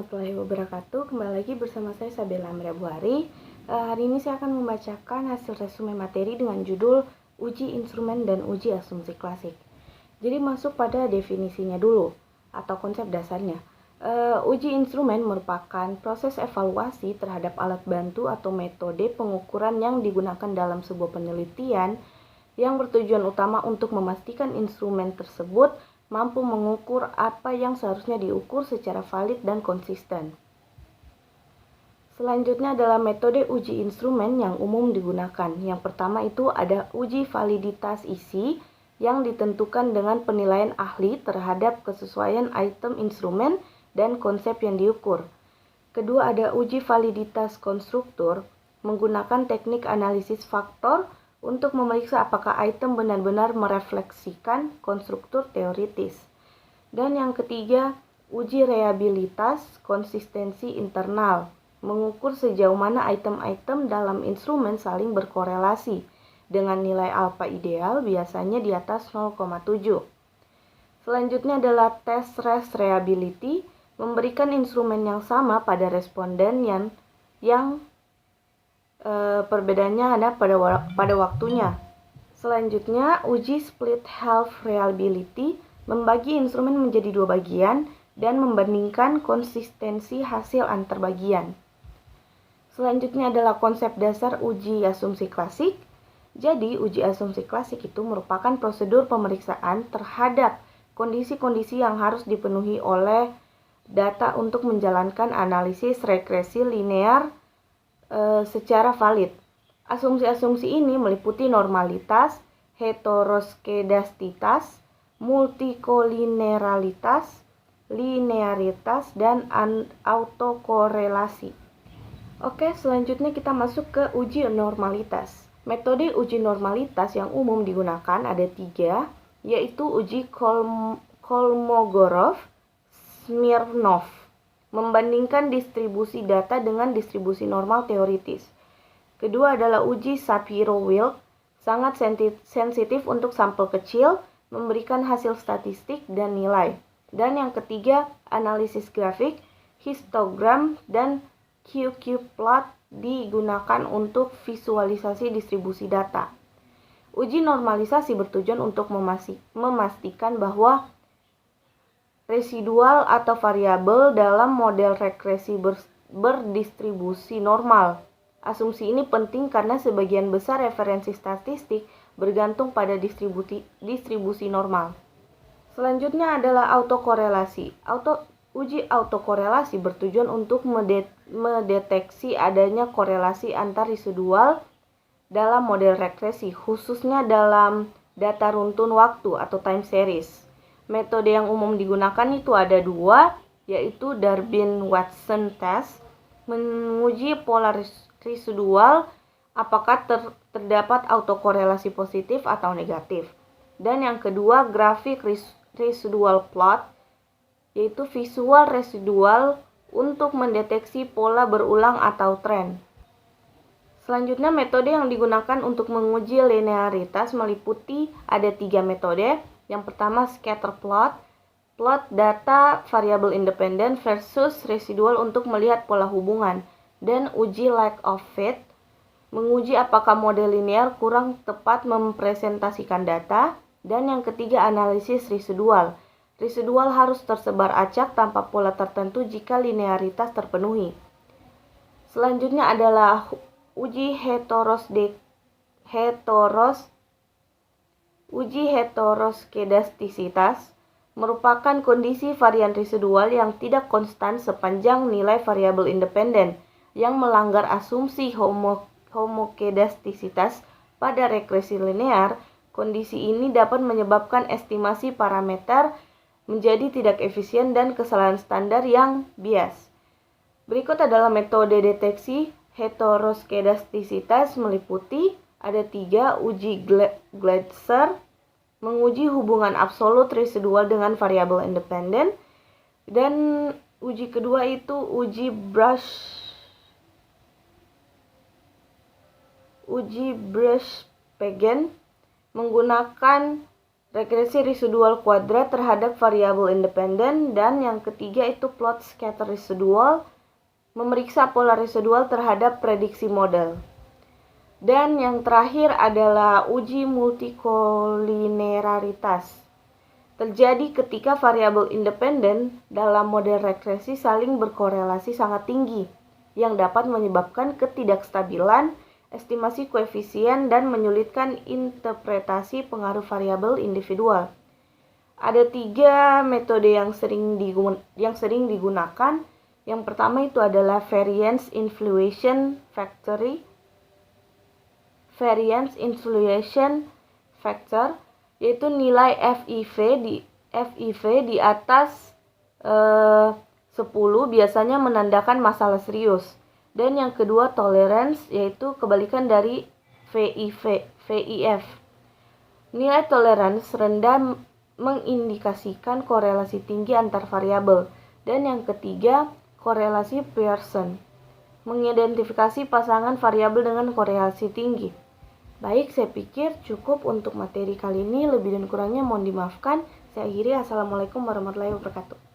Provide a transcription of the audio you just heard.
warahmatullahi wabarakatuh. Kembali lagi bersama saya Sabella Amriabuhari. Hari ini saya akan membacakan hasil resume materi dengan judul Uji Instrumen dan Uji Asumsi Klasik. Jadi masuk pada definisinya dulu atau konsep dasarnya. Uji instrumen merupakan proses evaluasi terhadap alat bantu atau metode pengukuran yang digunakan dalam sebuah penelitian yang bertujuan utama untuk memastikan instrumen tersebut mampu mengukur apa yang seharusnya diukur secara valid dan konsisten. Selanjutnya adalah metode uji instrumen yang umum digunakan. Yang pertama itu ada uji validitas isi yang ditentukan dengan penilaian ahli terhadap kesesuaian item instrumen dan konsep yang diukur. Kedua ada uji validitas konstruktur menggunakan teknik analisis faktor untuk memeriksa apakah item benar-benar merefleksikan konstruktur teoritis. Dan yang ketiga, uji reliabilitas konsistensi internal, mengukur sejauh mana item-item dalam instrumen saling berkorelasi dengan nilai alfa ideal biasanya di atas 0,7. Selanjutnya adalah tes rest reliability, memberikan instrumen yang sama pada responden yang perbedaannya ada pada waktunya. Selanjutnya, uji split half reliability membagi instrumen menjadi dua bagian dan membandingkan konsistensi hasil antar bagian. Selanjutnya adalah konsep dasar uji asumsi klasik. Jadi, uji asumsi klasik itu merupakan prosedur pemeriksaan terhadap kondisi-kondisi yang harus dipenuhi oleh data untuk menjalankan analisis regresi linear secara valid. Asumsi-asumsi ini meliputi normalitas, heteroskedastitas, multikolineralitas, linearitas, dan autokorelasi. Oke, selanjutnya kita masuk ke uji normalitas. Metode uji normalitas yang umum digunakan ada 3, yaitu uji Kolmogorov-Smirnov, membandingkan distribusi data dengan distribusi normal teoritis. Kedua adalah uji Shapiro-Wilk, sangat sensitif untuk sampel kecil, memberikan hasil statistik dan nilai. Dan yang ketiga, analisis grafik, histogram, dan QQ-plot digunakan untuk visualisasi distribusi data. Uji normalisasi bertujuan untuk memastikan bahwa residual atau variabel dalam model regresi berdistribusi normal. Asumsi ini penting karena sebagian besar referensi statistik bergantung pada distribusi normal. Selanjutnya adalah autokorelasi. Uji autokorelasi bertujuan untuk mendeteksi adanya korelasi antar residual dalam model regresi, khususnya dalam data runtun waktu atau time series. Metode yang umum digunakan itu ada 2, yaitu Durbin-Watson test, menguji pola residual apakah terdapat autokorelasi positif atau negatif. Dan yang kedua, grafik residual plot, yaitu visual residual untuk mendeteksi pola berulang atau tren. Selanjutnya, metode yang digunakan untuk menguji linearitas meliputi ada 3 metode. Yang pertama, scatter plot, plot data variabel independen versus residual untuk melihat pola hubungan. Dan uji lack of fit, menguji apakah model linear kurang tepat mempresentasikan data. Dan yang ketiga, analisis residual. Residual harus tersebar acak tanpa pola tertentu jika linearitas terpenuhi. Selanjutnya adalah uji heteroskedastisitas, merupakan kondisi varian residual yang tidak konstan sepanjang nilai variabel independen yang melanggar asumsi homokedastisitas pada regresi linear. Kondisi ini dapat menyebabkan estimasi parameter menjadi tidak efisien dan kesalahan standar yang bias. Berikut adalah metode deteksi heteroskedastisitas meliputi ada 3, uji Gleiser, menguji hubungan absolut residual dengan variabel independen. Dan uji kedua itu uji Brush-Pagan, menggunakan regresi residual kuadrat terhadap variabel independen, dan yang ketiga itu plot scatter residual, memeriksa pola residual terhadap prediksi model. Dan yang terakhir adalah uji multikolineraritas. Terjadi ketika variabel independen dalam model regresi saling berkorelasi sangat tinggi, yang dapat menyebabkan ketidakstabilan estimasi koefisien dan menyulitkan interpretasi pengaruh variabel individual. Ada 3 metode yang sering digunakan. Yang pertama itu adalah variance influation factor, yaitu nilai FIV di atas 10 biasanya menandakan masalah serius. Dan yang kedua tolerance, yaitu kebalikan dari VIF. Nilai tolerance rendah mengindikasikan korelasi tinggi antar variabel. Dan yang ketiga korelasi Pearson, mengidentifikasi pasangan variabel dengan korelasi tinggi. Baik, saya pikir cukup untuk materi kali ini. Lebih dan kurangnya mohon dimaafkan. Saya akhiri. Assalamualaikum warahmatullahi wabarakatuh.